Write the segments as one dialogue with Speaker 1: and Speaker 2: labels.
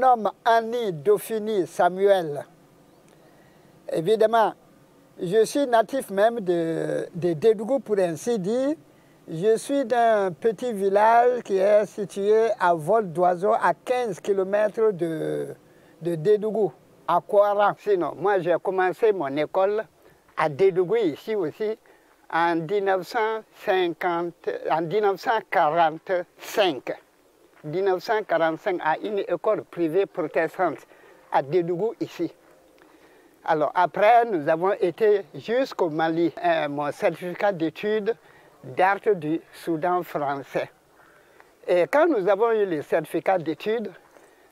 Speaker 1: nomme Annie Dauphiny Samuel. Évidemment, je suis natif même de Dédougou, pour ainsi dire. Je suis d'un petit village qui est situé à vol d'oiseau à 15 km de Dédougou, à Kouara. Sinon, moi j'ai commencé mon école à Dédougou, ici aussi, en 1945. 1945 à une école privée protestante à Dédougou, ici. Alors après, nous avons été jusqu'au Mali. Mon certificat d'études d'art du Soudan français. Et quand nous avons eu le certificat d'études,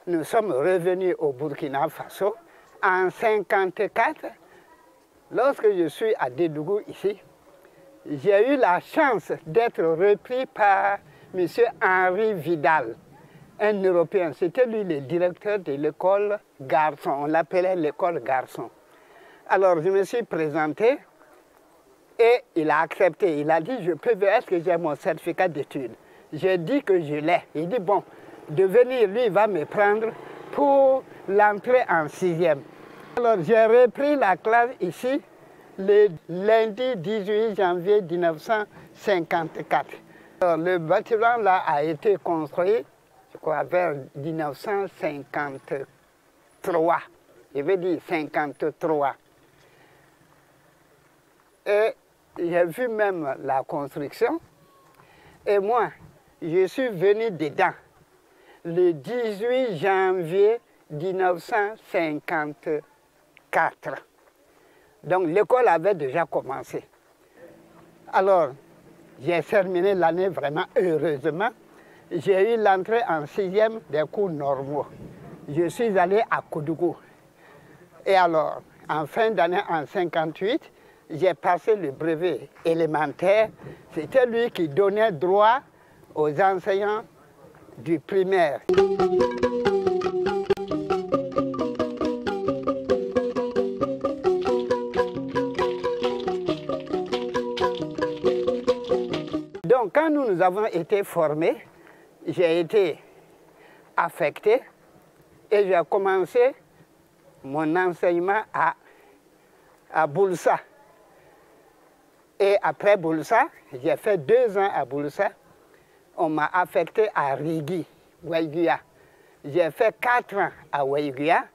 Speaker 1: nous sommes revenus au Burkina Faso en 1954. Lorsque je suis à Dédougou ici, j'ai eu la chance d'être repris par M. Henri Vidal, un Européen. C'était lui le directeur de l'école garçon. On l'appelait l'école garçon. Alors je me suis présenté et il a accepté. Il a dit, je peux voir est-ce que j'ai mon certificat d'études. J'ai dit que je l'ai. Il dit, bon, de venir, lui, il va me prendre pour l'entrée en 6e. Alors j'ai repris la classe ici le lundi 18 janvier 1954. Alors, le bâtiment là a été construit, je crois, vers 1953. Je veux dire 53. Et j'ai vu même la construction. Et moi, je suis venu dedans le 18 janvier 1954. Donc l'école avait déjà commencé. Alors, j'ai terminé l'année vraiment heureusement. J'ai eu l'entrée en 6e des cours normaux. Je suis allé à Koudougou. Et alors, en fin d'année, en 1958, j'ai passé le brevet élémentaire. C'était lui qui donnait droit aux enseignants du primaire. Donc, quand nous avons été formés, j'ai été affecté et j'ai commencé mon enseignement à Boulssa. Et après Boulssa, j'ai fait 2 ans à Boulssa. On m'a affecté à Rigui, Waïguia. J'ai fait 4 ans à Waïguia.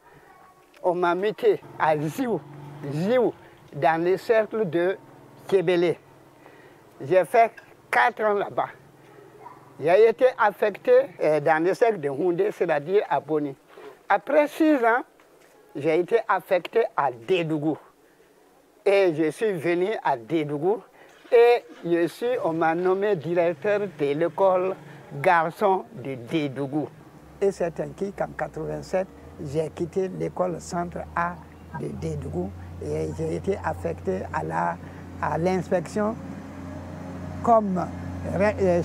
Speaker 1: On m'a muté à Ziou, dans le cercle de Kébélé. J'ai fait 4 ans là-bas. J'ai été affecté dans le cercle de Houndé, c'est-à-dire à Boni. Après 6 ans, j'ai été affecté à Dédougou. Et je suis venu à Dédougou et on m'a nommé directeur de l'école garçon de Dédougou. Et c'est ainsi qu'en 1987, j'ai quitté l'école centre A de Dédougou et j'ai été affecté à l'inspection comme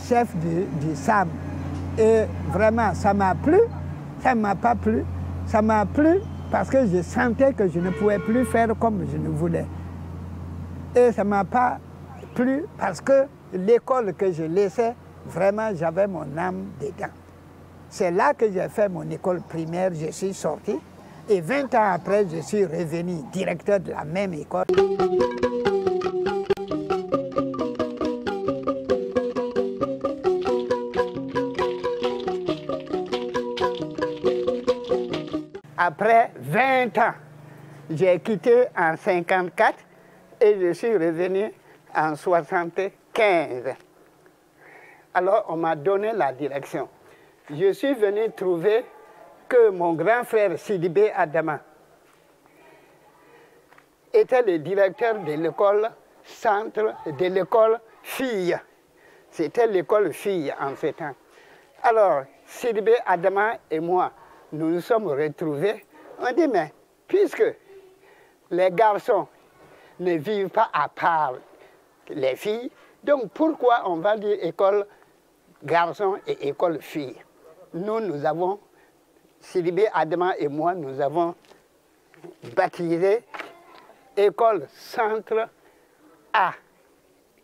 Speaker 1: chef du SAM. Et vraiment, ça m'a plu, ça ne m'a pas plu, ça m'a plu parce que je sentais que je ne pouvais plus faire comme je ne voulais. Et ça ne m'a pas plu parce que l'école que je laissais, vraiment, j'avais mon âme dedans. C'est là que j'ai fait mon école primaire, je suis sorti. Et 20 ans après, je suis revenu directeur de la même école. Après 20 ans, j'ai quitté en 1954 et je suis revenu en 1975. Alors on m'a donné la direction. Je suis venu trouver que mon grand frère Sidibé Adama était le directeur de l'école centre, de l'école fille. C'était l'école fille en ce temps. Alors Sidibé Adama et moi, nous nous sommes retrouvés. On dit, mais puisque les garçons ne vivent pas à part les filles, donc pourquoi on va dire école garçon et école fille? Nous avons, Sidibé Adama et moi, nous avons baptisé école centre A.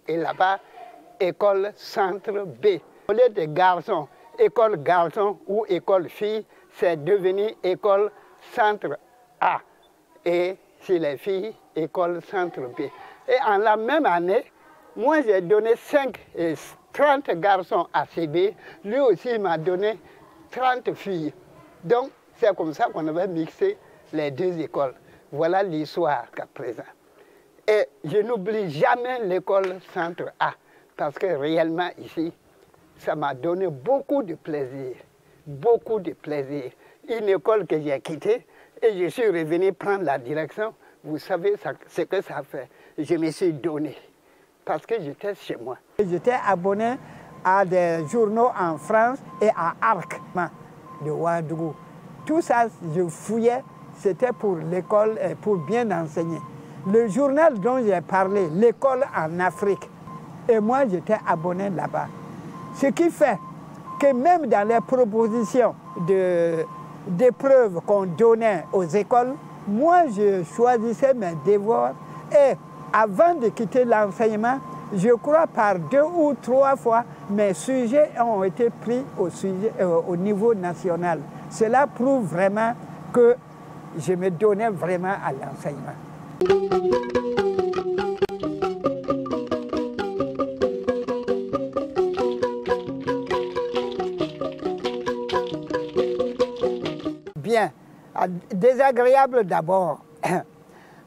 Speaker 1: Et là-bas, école centre B. Au lieu de garçons école garçon ou école fille, c'est devenu école centre A. Et chez les filles, école centre B. Et en la même année, moi j'ai donné 30 garçons à CB, lui aussi m'a donné 30 filles. Donc c'est comme ça qu'on avait mixé les deux écoles. Voilà l'histoire qu'à présent. Et je n'oublie jamais l'école centre A, parce que réellement ici, ça m'a donné beaucoup de plaisir, beaucoup de plaisir. Une école que j'ai quittée et je suis revenu prendre la direction. Vous savez ce que ça fait. Je me suis donné parce que j'étais chez moi. J'étais abonné à des journaux en France et à Arc de Ouagadougou. Tout ça, je fouillais, c'était pour l'école, pour bien enseigner. Le journal dont j'ai parlé, l'école en Afrique, et moi j'étais abonné là-bas. Ce qui fait que même dans les propositions d'épreuves qu'on donnait aux écoles, moi je choisissais mes devoirs et avant de quitter l'enseignement, je crois par 2 ou 3 fois, mes sujets ont été pris au niveau national. Cela prouve vraiment que je me donnais vraiment à l'enseignement. Bien, désagréable d'abord,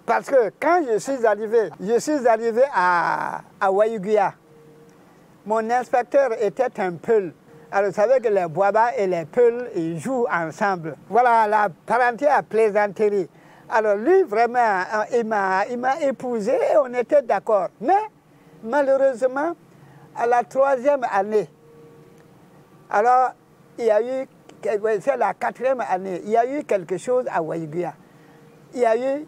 Speaker 1: parce que quand je suis arrivé à Waïguia. Mon inspecteur était un Peul. Alors vous savez que les Boaba et les Peuls, ils jouent ensemble. Voilà la parenté à plaisanterie. Alors lui, vraiment, il m'a épousé et on était d'accord. Mais malheureusement, à la 3e année, alors il y a eu, c'est la 4e année, il y a eu quelque chose à Waïguia. Il y a eu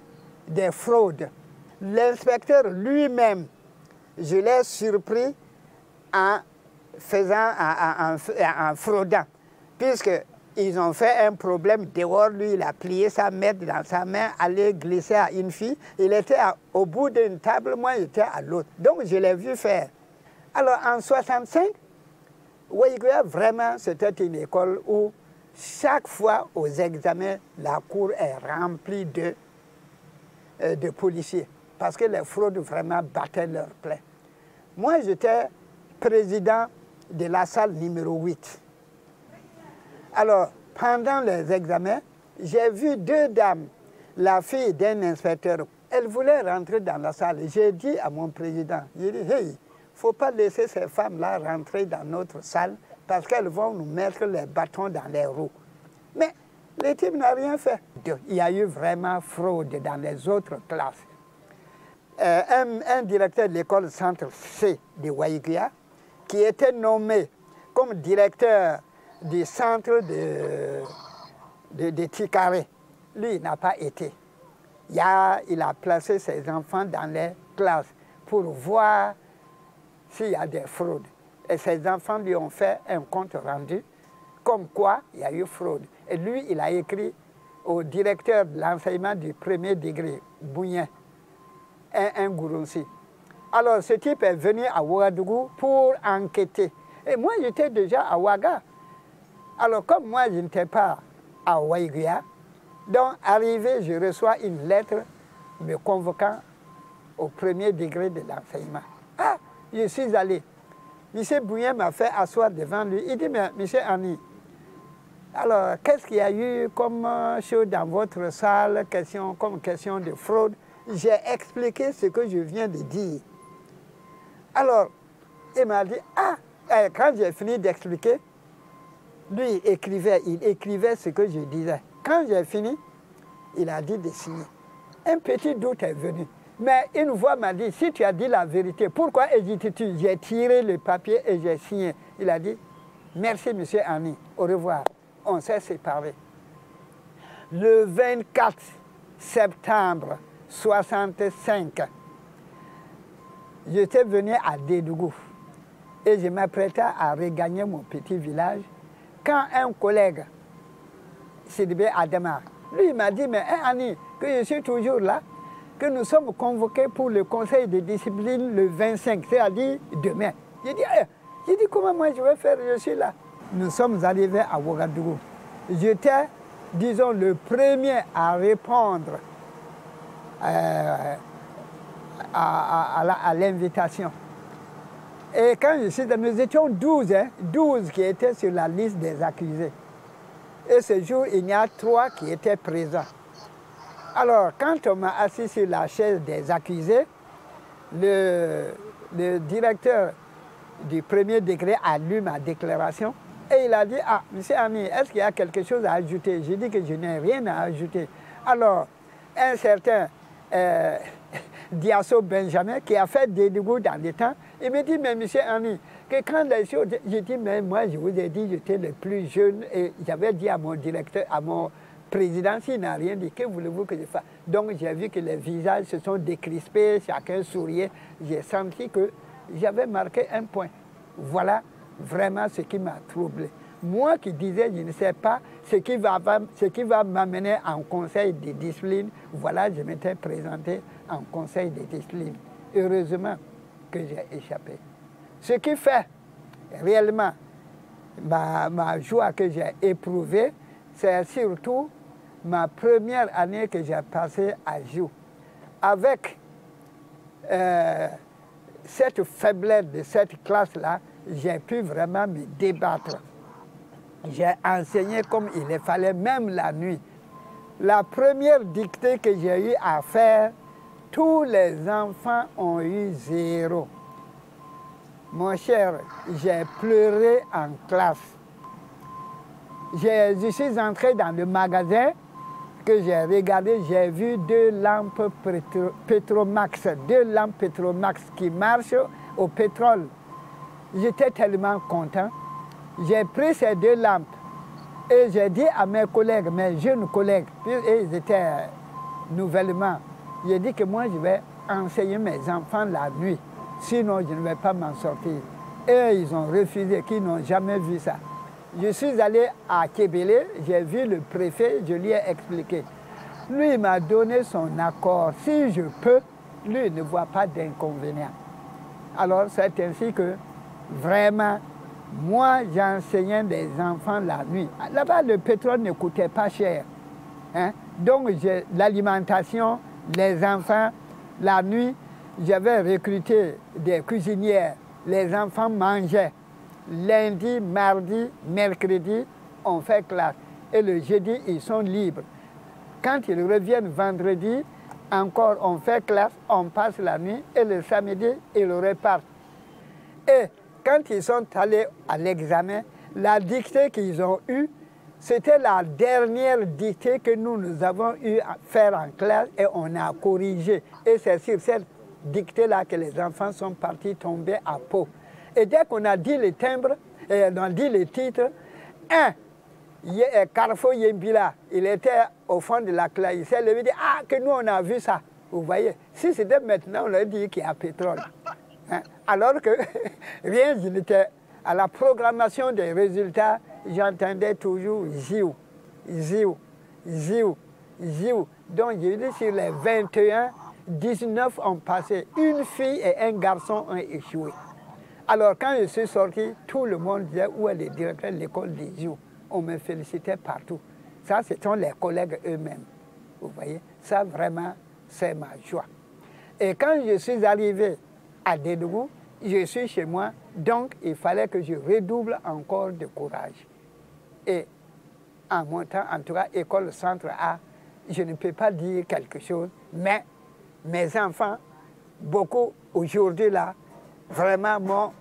Speaker 1: des fraudes. L'inspecteur lui-même, je l'ai surpris en fraudant, puisqu'ils ont fait un problème dehors, lui il a plié sa main dans sa main, allait glisser à une fille, il était au bout d'une table, moi j'étais à l'autre, donc je l'ai vu faire. Alors en 65, Waïguia, vraiment c'était une école où chaque fois aux examens, la cour est remplie de policiers, parce que les fraudes vraiment battaient leur plein. Moi j'étais président de la salle numéro 8. Alors, pendant les examens, j'ai vu 2 dames, la fille d'un inspecteur, elle voulait rentrer dans la salle. J'ai dit à mon président, j'ai dit, hey, il ne faut pas laisser ces femmes-là rentrer dans notre salle parce qu'elles vont nous mettre les bâtons dans les roues. Mais les types n'ont rien fait. Il y a eu vraiment fraude dans les autres classes. Un directeur de l'école centre C de Waïguia, qui était nommé comme directeur du centre de Tikaré. Lui, il n'a pas été. Il a placé ses enfants dans les classes pour voir s'il y a des fraudes. Et ses enfants lui ont fait un compte rendu, comme quoi il y a eu fraude. Et lui, il a écrit au directeur de l'enseignement du 1er degré, Bouyen, un Gourounsi. Alors, ce type est venu à Ouagadougou pour enquêter. Et moi, j'étais déjà à Ouaga. Alors, comme moi, je n'étais pas à Waïguia, donc, arrivé, je reçois une lettre me convoquant au 1er degré de l'enseignement. Ah, je suis allé. M. Bouyen m'a fait asseoir devant lui. Il dit, mais M. Ani, alors, qu'est-ce qu'il y a eu comme chose dans votre salle, comme question de fraude? J'ai expliqué ce que je viens de dire. Alors, il m'a dit, ah, quand j'ai fini d'expliquer, lui, il écrivait ce que je disais. Quand j'ai fini, il a dit de signer. Un petit doute est venu. Mais une voix m'a dit, si tu as dit la vérité, pourquoi hésites-tu? J'ai tiré le papier et j'ai signé. Il a dit, merci, monsieur Ani, au revoir. On s'est séparés. Le 24 septembre 1965, j'étais venu à Dédougou et je m'apprêtais à regagner mon petit village quand un collègue, Sidibé Adama, lui m'a dit, mais Annie, que je suis toujours là, que nous sommes convoqués pour le conseil de discipline le 25, c'est-à-dire demain. J'ai dit, comment moi je vais faire, je suis là. nous sommes arrivés à Ouagadougou. J'étais, disons, le premier à répondre à l'invitation. Et quand je suis, nous étions 12, 12 qui étaient sur la liste des accusés. Et ce jour, il y a 3 qui étaient présents. Alors, quand on m'a assis sur la chaise des accusés, le directeur du premier degré a lu ma déclaration et il a dit « Ah, monsieur Ami, est-ce qu'il y a quelque chose à ajouter ?» J'ai dit que je n'ai rien à ajouter. Alors, un certain Diasso Benjamin, qui a fait des dégoûts dans les temps, il me dit « Mais monsieur Ami, que quand les choses... » J'ai dit « Mais moi, je vous ai dit, j'étais le plus jeune et j'avais dit à mon directeur, à mon président, s'il n'a rien dit, que voulez-vous que je fasse? » Donc j'ai vu que les visages se sont décrispés, chacun souriait. J'ai senti que j'avais marqué un point. Voilà vraiment ce qui m'a troublé. Moi qui disais, je ne sais pas ce qui va m'amener en conseil de discipline, voilà, je m'étais présenté en conseil de discipline. Heureusement que j'ai échappé. Ce qui fait réellement ma joie que j'ai éprouvée, c'est surtout ma première année que j'ai passée à Jou. Avec cette faiblesse de cette classe-là, j'ai pu vraiment me débattre. J'ai enseigné comme il le fallait, même la nuit. La première dictée que j'ai eu à faire, tous les enfants ont eu 0. Mon cher, j'ai pleuré en classe. Je suis entré dans le magasin que j'ai regardé, j'ai vu 2 lampes Petromax, 2 lampes Petromax qui marchent au pétrole. J'étais tellement content. J'ai pris ces 2 lampes et j'ai dit à mes collègues, mes jeunes collègues, et ils étaient nouvellement, j'ai dit que moi je vais enseigner mes enfants la nuit, sinon je ne vais pas m'en sortir. Et ils ont refusé, qu'ils n'ont jamais vu ça. Je suis allé à Kébélé, j'ai vu le préfet, je lui ai expliqué. Lui, il m'a donné son accord. Si je peux, lui, il ne voit pas d'inconvénient. Alors, c'est ainsi que, vraiment, moi, j'enseignais des enfants la nuit. Là-bas, le pétrole ne coûtait pas cher. Hein? Donc, l'alimentation, les enfants, la nuit, j'avais recruté des cuisinières. Les enfants mangeaient. Lundi, mardi, mercredi, on fait classe. Et le jeudi, ils sont libres. Quand ils reviennent vendredi, encore on fait classe, on passe la nuit. Et le samedi, ils repartent. Et quand ils sont allés à l'examen, la dictée qu'ils ont eue, c'était la dernière dictée que nous avons eu à faire en classe et on a corrigé. Et c'est sur cette dictée-là que les enfants sont partis tomber à peau. Et dès qu'on a dit les timbres, et on a dit les titres, Carrefour Yembila, il était au fond de la classe, il s'est levé et dit « Ah, que nous on a vu ça !» Vous voyez, si c'était maintenant, on aurait dit qu'il y a pétrole. Hein? Alors que rien, je n'étais à la programmation des résultats, j'entendais toujours Ziou, Ziou, Ziou, Ziou. Donc j'ai dit sur les 21, 19 ont passé. Une fille et un garçon ont échoué. Alors quand je suis sorti, tout le monde disait où est le directeur de l'école des Ziou. On me félicitait partout. Ça, ce sont les collègues eux-mêmes. Vous voyez, ça vraiment, c'est ma joie. Et quand je suis arrivé à Dédougou, je suis chez moi, donc il fallait que je redouble encore de courage. Et en montant, en tout cas, école centre A, je ne peux pas dire quelque chose, mais mes enfants, beaucoup aujourd'hui là, vraiment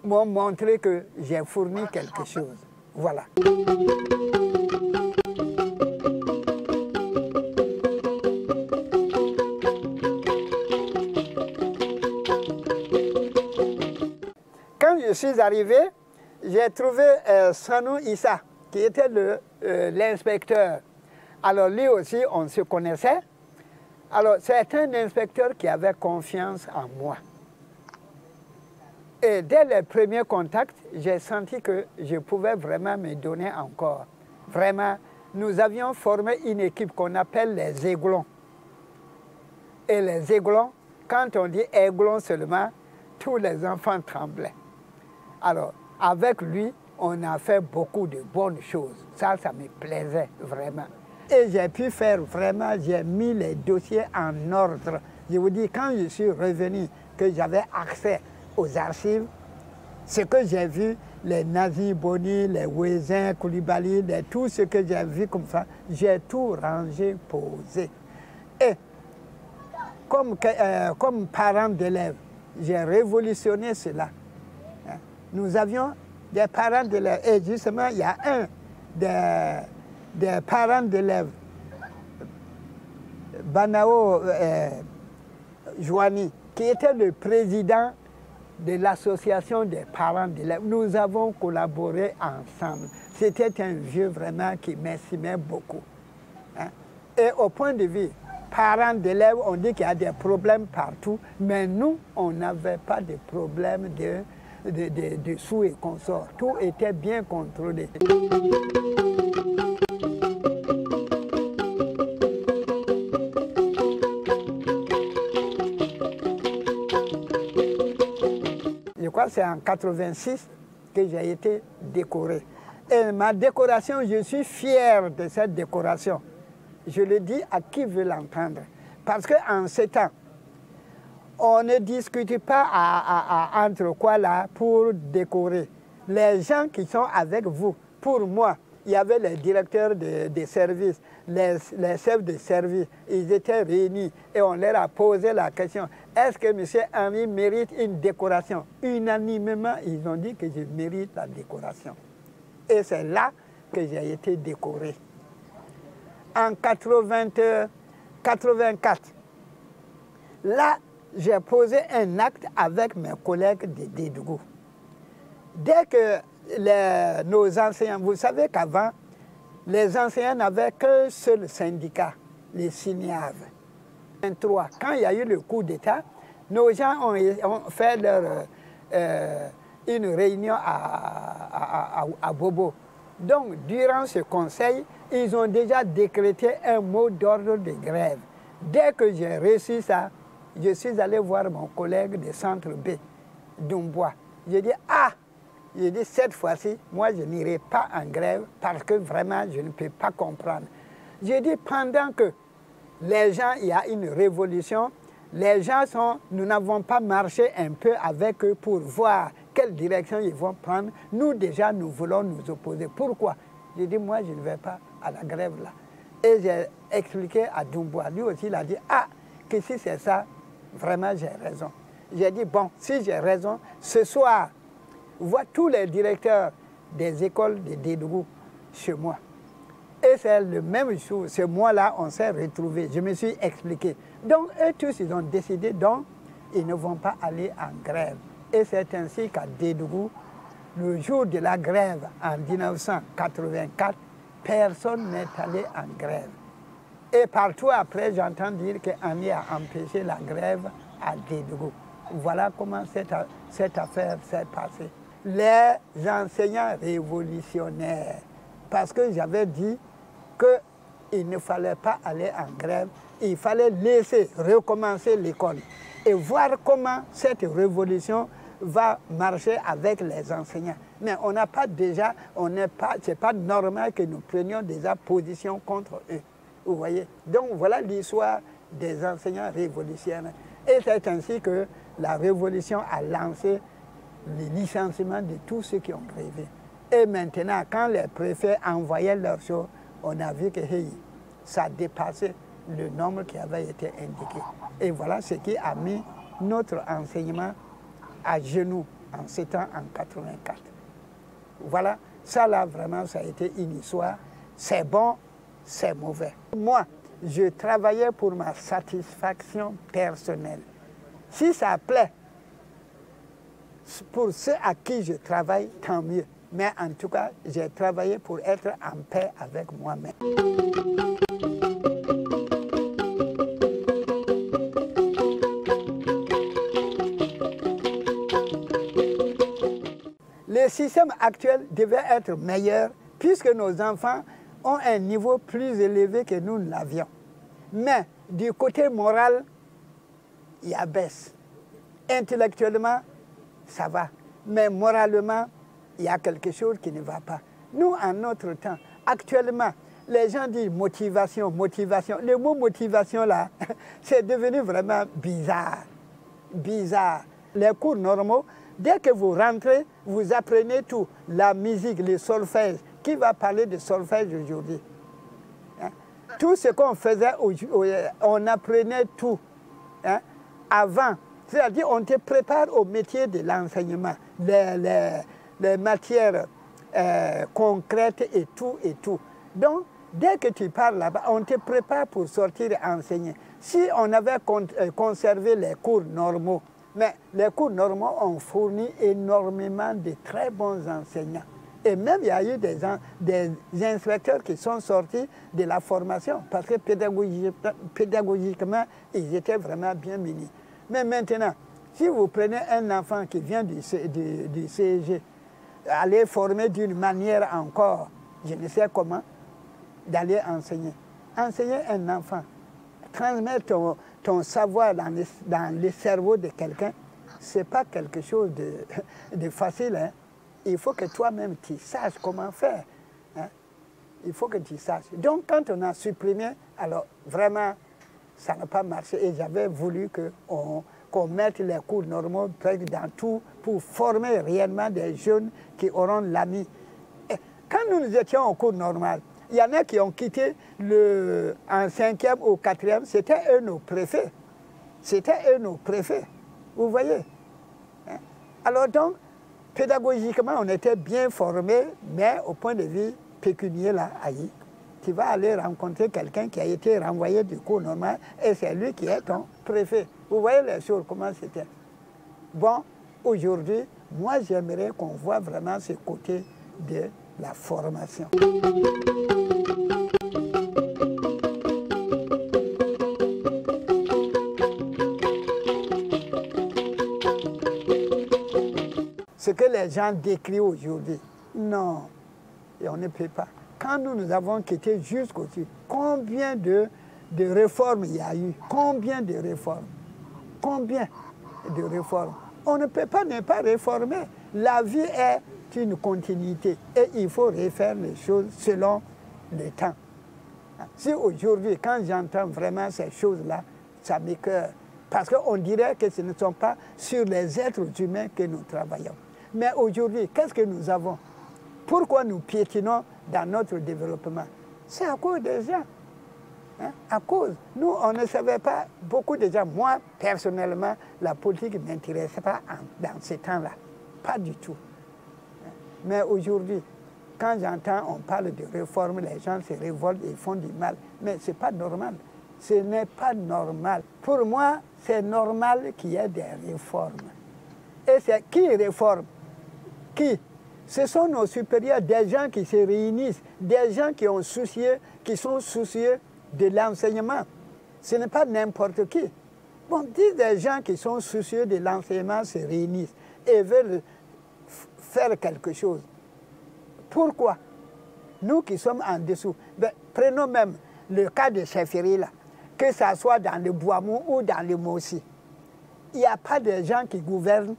Speaker 1: m'ont montré que j'ai fourni quelque chose. Voilà. Quand je suis arrivé, j'ai trouvé Sanou Issa, qui était l'inspecteur. Alors lui aussi, on se connaissait. Alors c'est un inspecteur qui avait confiance en moi. Et dès les premiers contacts, j'ai senti que je pouvais vraiment me donner encore. Vraiment, nous avions formé une équipe qu'on appelle les aiglons. Et les aiglons, quand on dit aiglons seulement, tous les enfants tremblaient. Alors, avec lui, on a fait beaucoup de bonnes choses. Ça me plaisait vraiment. Et j'ai pu faire vraiment, j'ai mis les dossiers en ordre. Je vous dis, quand je suis revenu, que j'avais accès aux archives, ce que j'ai vu, les Nazi Boni, les Ouezin, Koulibaly, tout ce que j'ai vu comme ça, j'ai tout rangé, posé. Et comme parent d'élèves, j'ai révolutionné cela. Nous avions des parents d'élèves, et justement, il y a un des parents d'élèves, Banao Joani, qui était le président de l'association des parents d'élèves. Nous avons collaboré ensemble. C'était un vieux vraiment qui m'estimait beaucoup. Et au point de vue parents d'élèves, on dit qu'il y a des problèmes partout, mais nous, on n'avait pas de problème de sous et consorts. Tout était bien contrôlé. Je crois que c'est en 86 que j'ai été décoré. Et ma décoration, je suis fier de cette décoration. Je le dis à qui veut l'entendre. Parce qu'en ces temps, on ne discute pas entre quoi là pour décorer. Les gens qui sont avec vous, pour moi, il y avait les directeurs des services, les chefs de service, ils étaient réunis et on leur a posé la question, est-ce que M. Henry mérite une décoration? Unanimement, ils ont dit que je mérite la décoration. Et c'est là que j'ai été décoré. En 84, là, j'ai posé un acte avec mes collègues de Dédougou. Dès que nos enseignants, vous savez qu'avant, les enseignants n'avaient qu'un seul syndicat, les SINIAV. Quand il y a eu le coup d'État, nos gens ont fait une réunion à Bobo. Donc, durant ce conseil, ils ont déjà décrété un mot d'ordre de grève. Dès que j'ai reçu ça, je suis allé voir mon collègue de Centre B, Dumbois. J'ai dit, j'ai dit, cette fois-ci, moi, je n'irai pas en grève parce que vraiment, je ne peux pas comprendre. J'ai dit, pendant que les gens, il y a une révolution, les gens nous n'avons pas marché un peu avec eux pour voir quelle direction ils vont prendre. Nous, déjà, nous voulons nous opposer. Pourquoi? J'ai dit, moi, je ne vais pas à la grève là. Et j'ai expliqué à Dumbois. Lui aussi, il a dit, que si c'est ça, vraiment, j'ai raison. J'ai dit, bon, si j'ai raison, ce soir, vois tous les directeurs des écoles de Dédougou chez moi. Et c'est le même jour, ce mois-là, on s'est retrouvés. Je me suis expliqué. Donc, eux tous, ils ont décidé, donc, ils ne vont pas aller en grève. Et c'est ainsi qu'à Dédougou, le jour de la grève en 1984, personne n'est allé en grève. Et partout après, j'entends dire qu'Annie a empêché la grève à Dédougou. Voilà comment cette affaire s'est passée. Les enseignants révolutionnaires, parce que j'avais dit qu'il ne fallait pas aller en grève, il fallait laisser recommencer l'école et voir comment cette révolution va marcher avec les enseignants. Mais on n'a pas déjà, c'est pas normal que nous prenions déjà position contre eux. Vous voyez? Donc voilà l'histoire des enseignants révolutionnaires. Et c'est ainsi que la révolution a lancé le licenciement de tous ceux qui ont grévé. Et maintenant, quand les préfets envoyaient leurs choses, on a vu que ça dépassait le nombre qui avait été indiqué. Et voilà ce qui a mis notre enseignement à genoux en ces temps, en 84. Voilà, ça là, vraiment, ça a été une histoire. C'est bon, c'est mauvais. Moi, je travaillais pour ma satisfaction personnelle. Si ça plaît, pour ceux à qui je travaille, tant mieux. Mais en tout cas, j'ai travaillé pour être en paix avec moi-même. Le système actuel devait être meilleur puisque nos enfants ont un niveau plus élevé que nous l'avions. Mais du côté moral, il y a baisse. Intellectuellement, ça va. Mais moralement, il y a quelque chose qui ne va pas. Nous, en notre temps, actuellement, les gens disent motivation, motivation. Le mot motivation, là, c'est devenu vraiment bizarre. Bizarre. Les cours normaux, dès que vous rentrez, vous apprenez tout. La musique, le solfège. Qui va parler de solfège aujourd'hui? Hein? Tout ce qu'on faisait, on apprenait tout. Hein? Avant, c'est-à-dire on te prépare au métier de l'enseignement, les matières concrètes et tout et tout. Donc, dès que tu parles là-bas, on te prépare pour sortir et enseigner. Si on avait conservé les cours normaux, mais les cours normaux ont fourni énormément de très bons enseignants. Et même il y a eu des inspecteurs qui sont sortis de la formation parce que pédagogiquement, ils étaient vraiment bien munis. Mais maintenant, si vous prenez un enfant qui vient du CEG, aller former d'une manière encore, je ne sais comment, d'aller enseigner. Enseigner un enfant, transmettre ton savoir dans le cerveau de quelqu'un, ce n'est pas quelque chose de facile. Hein? Il faut que toi-même tu saches comment faire. Hein? Il faut que tu saches. Donc quand on a supprimé, alors vraiment, ça n'a pas marché. Et j'avais voulu qu'on mette les cours normaux dans tout pour former réellement des jeunes qui auront l'ami. Quand nous étions au cours normal, il y en a qui ont quitté en 5e ou 4e, c'était eux nos préfets. C'était eux nos préfets. Vous voyez? Hein? Alors donc, pédagogiquement, on était bien formés, mais au point de vue pécuniaire, là, aïe, tu vas aller rencontrer quelqu'un qui a été renvoyé du cours normal et c'est lui qui est ton préfet. Vous voyez les choses, comment c'était? Bon, aujourd'hui, moi j'aimerais qu'on voit vraiment ce côté de la formation. Ce que les gens décrivent aujourd'hui, non, et on ne peut pas. Quand nous avons quitté jusqu'au-dessus, combien de réformes il y a eu? Combien de réformes? Combien de réformes? On ne peut pas ne pas réformer. La vie est une continuité et il faut refaire les choses selon le temps. Si aujourd'hui, quand j'entends vraiment ces choses-là, ça m'écoeure. Parce qu'on dirait que ce ne sont pas sur les êtres humains que nous travaillons. Mais aujourd'hui, qu'est-ce que nous avons? Pourquoi nous piétinons dans notre développement? C'est à cause des gens. Hein? À cause. Nous, on ne savait pas, beaucoup de gens, moi, personnellement, la politique ne m'intéressait pas dans ces temps-là. Pas du tout. Mais aujourd'hui, quand j'entends, on parle de réforme, les gens se révoltent et font du mal. Mais ce n'est pas normal. Ce n'est pas normal. Pour moi, c'est normal qu'il y ait des réformes. Et c'est qui réforme? Qui? Ce sont nos supérieurs, des gens qui se réunissent, des gens qui sont soucieux de l'enseignement. Ce n'est pas n'importe qui. Bon, dis des gens qui sont soucieux de l'enseignement se réunissent et veulent faire quelque chose. Pourquoi? Nous qui sommes en dessous, ben, prenons même le cas de Chefferie, là, que ce soit dans le Bois-Mou ou dans le Mossi. Il n'y a pas de gens qui gouvernent.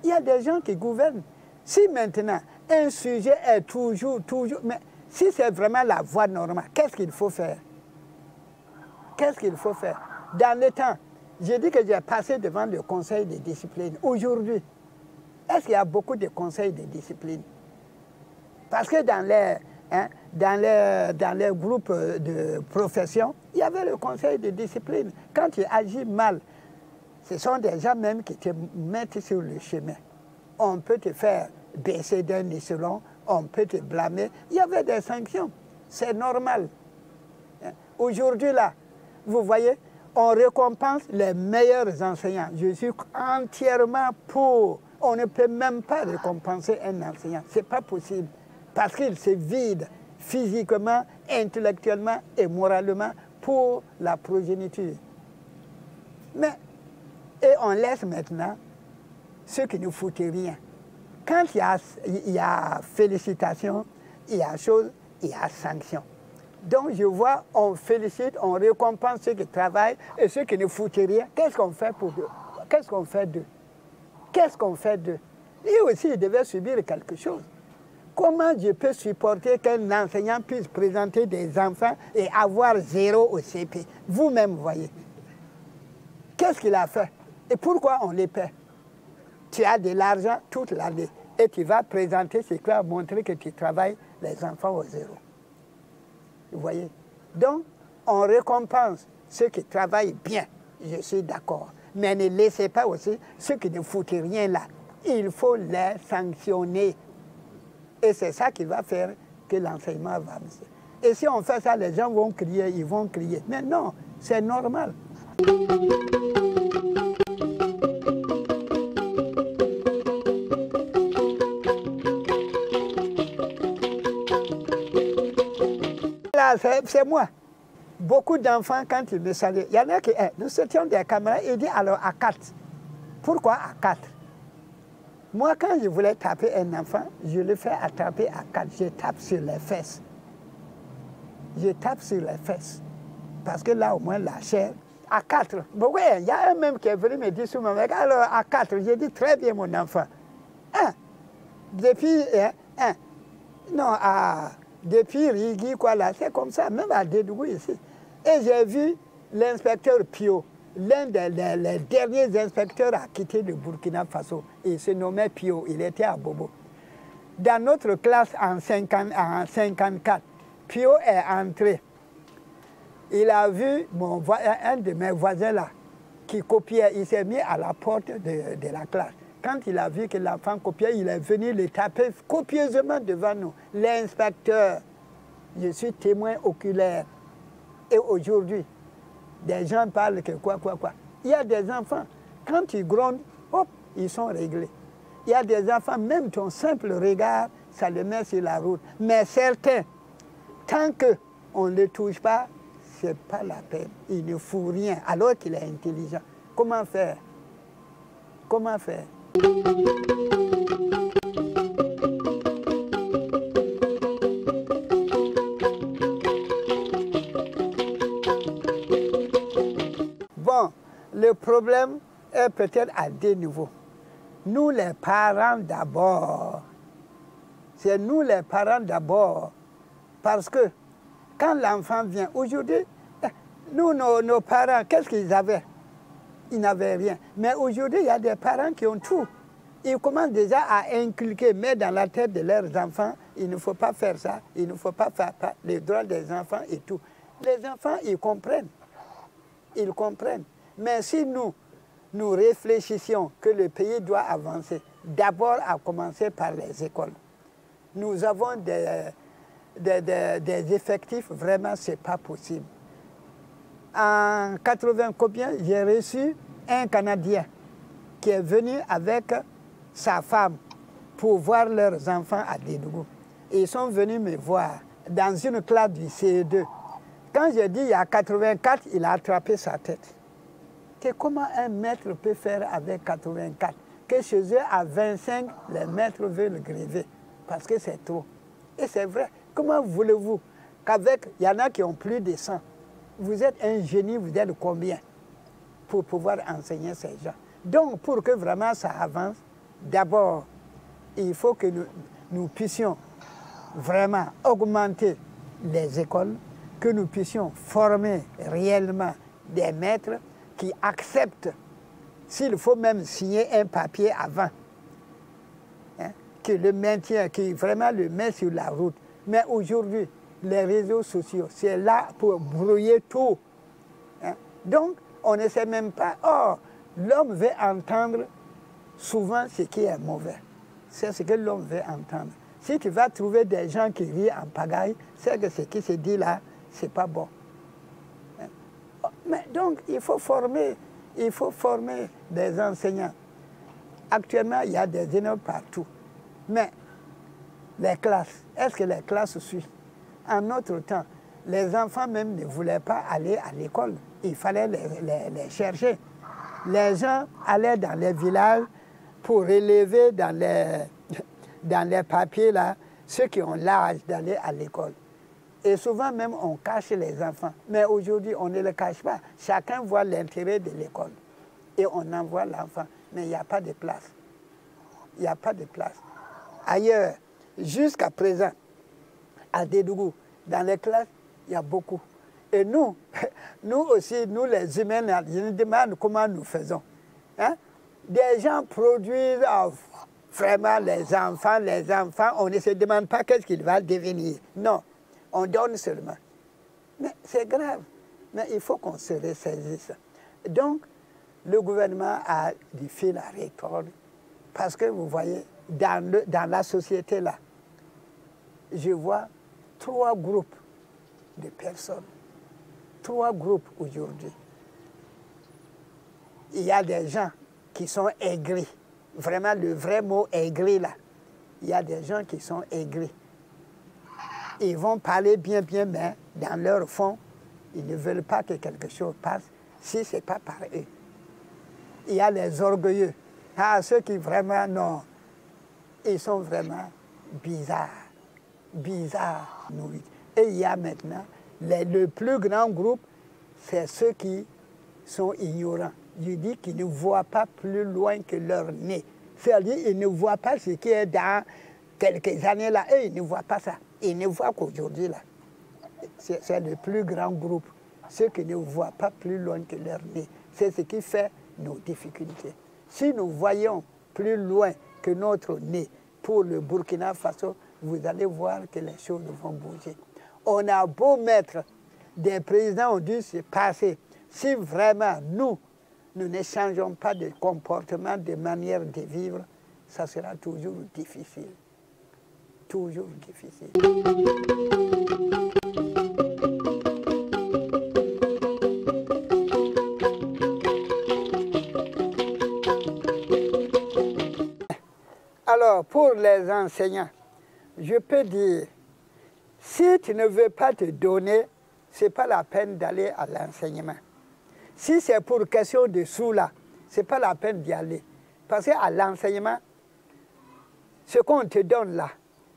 Speaker 1: Il y a des gens qui gouvernent. Si maintenant, un sujet est toujours... Mais si c'est vraiment la voie normale, qu'est-ce qu'il faut faire? Qu'est-ce qu'il faut faire? Dans le temps, j'ai dit que j'ai passé devant le conseil de discipline. Aujourd'hui, est-ce qu'il y a beaucoup de conseils de discipline? Parce que dans les groupes de profession, il y avait le conseil de discipline. Quand tu agis mal, ce sont des gens même qui te mettent sur le chemin. On peut te faire baisser d'un échelon, on peut te blâmer. Il y avait des sanctions. C'est normal. Aujourd'hui, là, vous voyez, on récompense les meilleurs enseignants. Je suis entièrement pour. On ne peut même pas récompenser un enseignant. Ce n'est pas possible. Parce qu'il se vide physiquement, intellectuellement et moralement pour la progéniture. Mais, et on laisse maintenant ceux qui ne foutent rien. Quand il y a félicitations, il y a chose, il y a sanction. Donc je vois, on félicite, on récompense ceux qui travaillent et ceux qui ne foutent rien. Qu'est-ce qu'on fait pour eux? Qu'est-ce qu'on fait d'eux? Qu'est-ce qu'on fait d'eux? Lui aussi, il devait subir quelque chose. Comment je peux supporter qu'un enseignant puisse présenter des enfants et avoir 0 au CP? Vous-même, voyez. Qu'est-ce qu'il a fait? Et pourquoi on les paie? Tu as de l'argent toute l'année et tu vas présenter ce qui va montrer que tu travailles les enfants au 0. Vous voyez? Donc, on récompense ceux qui travaillent bien, je suis d'accord. Mais ne laissez pas aussi ceux qui ne foutent rien là. Il faut les sanctionner. Et c'est ça qui va faire que l'enseignement va avancer. Et si on fait ça, les gens vont crier, ils vont crier. Mais non, c'est normal. Là, c'est moi. Beaucoup d'enfants, quand ils me saluent, il y en a qui, nous étions des camarades, ils disent alors à 4. Pourquoi à 4? Moi, quand je voulais taper un enfant, je le fais attraper à 4. Je tape sur les fesses. Je tape sur les fesses. Parce que là, au moins, la chair, à 4. Bon, oui, il y a un même qui est venu me dire sur mon mec, alors à 4, j'ai dit très bien, mon enfant. Depuis, non, depuis Rigui, quoi, là, c'est comme ça, même à Dédougou ici. Et j'ai vu l'inspecteur Pio, l'un des derniers inspecteurs à quitter le Burkina Faso. Il se nommait Pio, il était à Bobo. Dans notre classe en 54, Pio est entré. Il a vu un de mes voisins là, qui copiait, il s'est mis à la porte de la classe. Quand il a vu que l'enfant copiait, il est venu le taper copieusement devant nous. L'inspecteur, je suis témoin oculaire. Et aujourd'hui, des gens parlent que quoi. Il y a des enfants, quand ils grondent, hop, ils sont réglés. Il y a des enfants, même ton simple regard, ça le met sur la route. Mais certains, tant qu'on ne les touche pas, ce n'est pas la peine. Il ne fout rien, alors qu'il est intelligent. Comment faire? Comment faire? Bon, le problème est peut-être à deux niveaux. Nous les parents d'abord. C'est nous les parents d'abord. Parce que quand l'enfant vient, aujourd'hui, nous, nos parents, qu'est-ce qu'ils avaient? Ils n'avaient rien. Mais aujourd'hui, il y a des parents qui ont tout. Ils commencent déjà à inculquer, mettre dans la tête de leurs enfants, il ne faut pas faire ça, il ne faut pas faire les droits des enfants et tout. Les enfants, ils comprennent. Ils comprennent. Mais si nous réfléchissions que le pays doit avancer, d'abord à commencer par les écoles. Nous avons des effectifs, vraiment, ce n'est pas possible. En 80 combien, j'ai reçu un Canadien qui est venu avec sa femme pour voir leurs enfants à Dédougou. Ils sont venus me voir dans une classe du CE2. Quand j'ai dit il y a 84, il a attrapé sa tête. Que comment un maître peut faire avec 84? Que chez eux, à 25, les maîtres veulent gréver. Parce que c'est trop. Et c'est vrai. Comment voulez-vous qu'avec, il y en a qui ont plus de 100. Vous êtes un génie, vous êtes combien pour pouvoir enseigner ces gens? Donc, pour que vraiment ça avance, d'abord, il faut que nous puissions vraiment augmenter les écoles, que nous puissions former réellement des maîtres qui acceptent, s'il faut même signer un papier avant, hein, qui le maintient, qui vraiment le met sur la route. Mais aujourd'hui, les réseaux sociaux, c'est là pour brouiller tout. Hein. Donc, on ne sait même pas. Or, l'homme veut entendre souvent ce qui est mauvais. C'est ce que l'homme veut entendre. Si tu vas trouver des gens qui rient en pagaille, c'est que ce qui se dit là, c'est pas bon. Hein. Mais donc, il faut former des enseignants. Actuellement, il y a des élèves partout. Mais les classes, est-ce que les classes suivent? En notre temps, les enfants même ne voulaient pas aller à l'école. Il fallait les chercher. Les gens allaient dans les villages pour relever dans les papiers là, ceux qui ont l'âge d'aller à l'école. Et souvent même, on cache les enfants. Mais aujourd'hui, on ne les cache pas. Chacun voit l'intérêt de l'école. Et on envoie l'enfant. Mais il n'y a pas de place. il n'y a pas de place. Ailleurs, jusqu'à présent, à Dédougou, dans les classes, il y a beaucoup. Et nous, nous aussi, nous les humains, je nous demande comment nous faisons. Hein? Des gens produisent vraiment les enfants, on ne se demande pas qu'est-ce qu'il va devenir. Non, on donne seulement. Mais c'est grave. Mais il faut qu'on se ressaisisse. Donc, le gouvernement a du fil à retordre. Parce que vous voyez, dans la société là, je vois 3 groupes de personnes. 3 groupes aujourd'hui. Il y a des gens qui sont aigris. Vraiment, le vrai mot aigri là. Il y a des gens qui sont aigris. Ils vont parler bien, mais dans leur fond, ils ne veulent pas que quelque chose passe si ce n'est pas par eux. Il y a les orgueilleux. Ah, ceux qui vraiment, non, ils sont vraiment bizarres. Bizarres, nourris. Et il y a maintenant, le plus grand groupe, c'est ceux qui sont ignorants. Je dis qu'ils ne voient pas plus loin que leur nez. C'est-à-dire qu'ils ne voient pas ce qui est dans quelques années là. Et ils ne voient pas ça. Ils ne voient qu'aujourd'hui là. C'est le plus grand groupe. Ceux qui ne voient pas plus loin que leur nez. C'est ce qui fait nos difficultés. Si nous voyons plus loin que notre nez pour le Burkina Faso, vous allez voir que les choses vont bouger. On a beau mettre, des présidents ont dû se passer. Si vraiment nous ne changeons pas de comportement, de manière de vivre, ça sera toujours difficile. Toujours difficile. Alors, pour les enseignants, je peux dire, si tu ne veux pas te donner, ce n'est pas la peine d'aller à l'enseignement. Si c'est pour question de sous là, ce n'est pas la peine d'y aller. Parce qu'à l'enseignement, ce qu'on te donne là,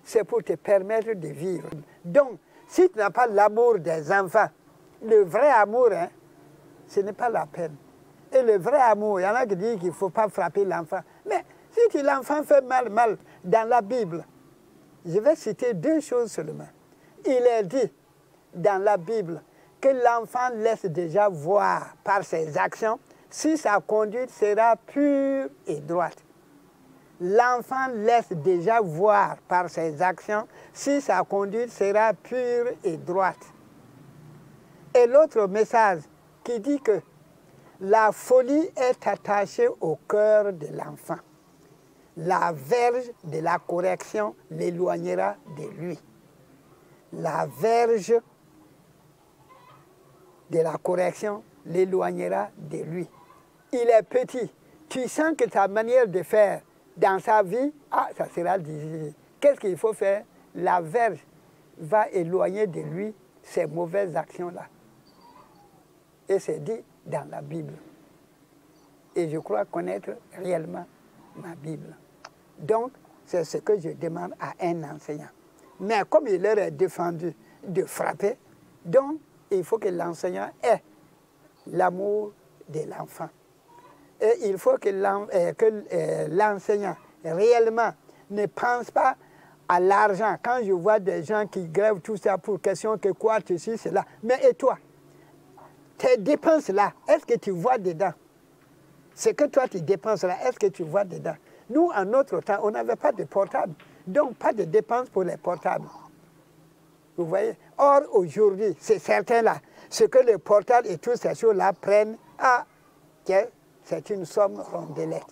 Speaker 1: c'est pour te permettre de vivre. Donc, si tu n'as pas l'amour des enfants, le vrai amour, hein, ce n'est pas la peine. Et le vrai amour, il y en a qui disent qu'il ne faut pas frapper l'enfant. Mais si l'enfant fait mal dans la Bible, je vais citer 2 choses seulement. Il est dit dans la Bible que l'enfant laisse déjà voir par ses actions si sa conduite sera pure et droite. L'enfant laisse déjà voir par ses actions si sa conduite sera pure et droite. Et l'autre message qui dit que la folie est attachée au cœur de l'enfant. La verge de la correction l'éloignera de lui. La verge de la correction l'éloignera de lui. Il est petit. Tu sens que ta manière de faire dans sa vie, ça sera difficile. Qu'est-ce qu'il faut faire? La verge va éloigner de lui ces mauvaises actions-là. Et c'est dit dans la Bible. Et je crois connaître réellement ma Bible. Donc, c'est ce que je demande à un enseignant. Mais comme il leur est défendu de frapper, donc il faut que l'enseignant ait l'amour de l'enfant. Et il faut que l'enseignant réellement ne pense pas à l'argent. Quand je vois des gens qui grèvent tout ça pour question que quoi, ceci, cela. Mais et toi? Tes dépenses là, est-ce que tu vois dedans? Ce que toi tu dépenses là, est-ce que tu vois dedans? Nous, en notre temps, on n'avait pas de portable. Donc, pas de dépenses pour les portables. Vous voyez? Or, aujourd'hui, c'est certain là, ce que les portables et toutes ces choses-là prennent, c'est une somme rondelette.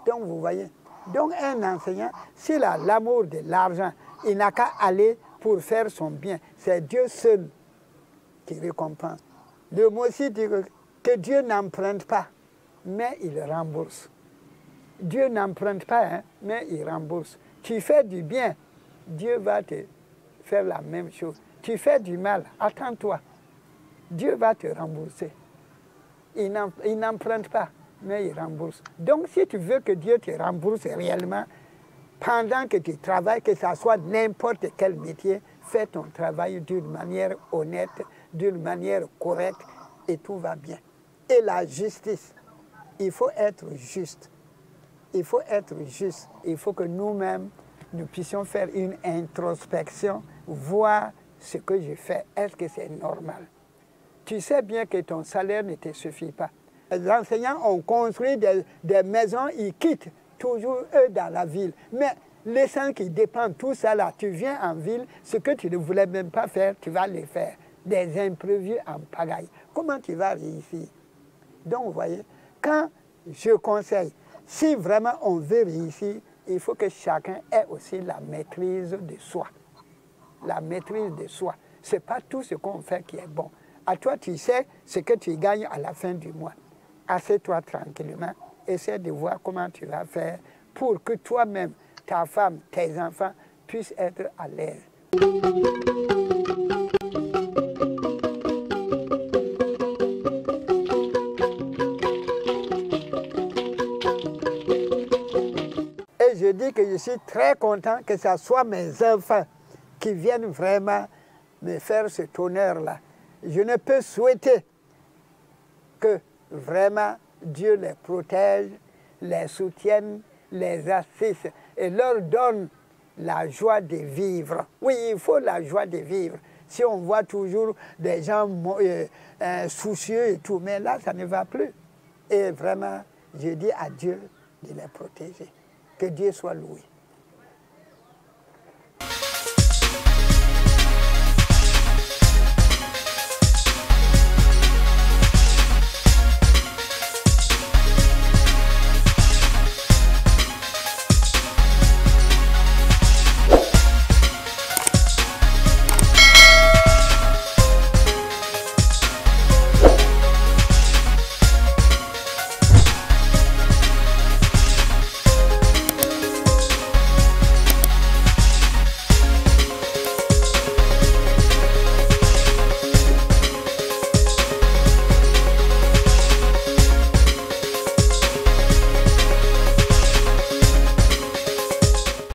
Speaker 1: Donc, vous voyez? Donc, un enseignant, s'il a l'amour de l'argent, il n'a qu'à aller pour faire son bien. C'est Dieu seul qui récompense. Le mot aussi dit que Dieu n'emprunte pas, mais il rembourse. Dieu n'emprunte pas, hein, mais il rembourse. Tu fais du bien, Dieu va te faire la même chose. Tu fais du mal, attends-toi. Dieu va te rembourser. Il n'emprunte pas, mais il rembourse. Donc, si tu veux que Dieu te rembourse réellement, pendant que tu travailles, que ce soit n'importe quel métier, fais ton travail d'une manière honnête, d'une manière correcte, et tout va bien. Et la justice, il faut être juste. il faut être juste. Il faut que nous-mêmes, nous puissions faire une introspection, voir ce que je fais. Est-ce que c'est normal? Tu sais bien que ton salaire ne te suffit pas. Les enseignants ont construit des maisons, ils quittent toujours eux dans la ville. Mais l'essence qui dépend, tout ça là, tu viens en ville, ce que tu ne voulais même pas faire, tu vas le faire. Des imprévus en pagaille. Comment tu vas réussir? Donc, vous voyez, quand je conseille, si vraiment on veut réussir, il faut que chacun ait aussi la maîtrise de soi. La maîtrise de soi. Ce n'est pas tout ce qu'on fait qui est bon. À toi, tu sais ce que tu gagnes à la fin du mois. Assieds-toi tranquillement. Essaie de voir comment tu vas faire pour que toi-même, ta femme, tes enfants puissent être à l'aise. Et je dis que je suis très content que ce soit mes enfants qui viennent vraiment me faire cet honneur-là. Je ne peux souhaiter que vraiment Dieu les protège, les soutienne, les assiste et leur donne la joie de vivre. Oui, il faut la joie de vivre. Si on voit toujours des gens soucieux et tout, mais là, ça ne va plus. Et vraiment, je dis à Dieu de les protéger. Que Dieu soit loué.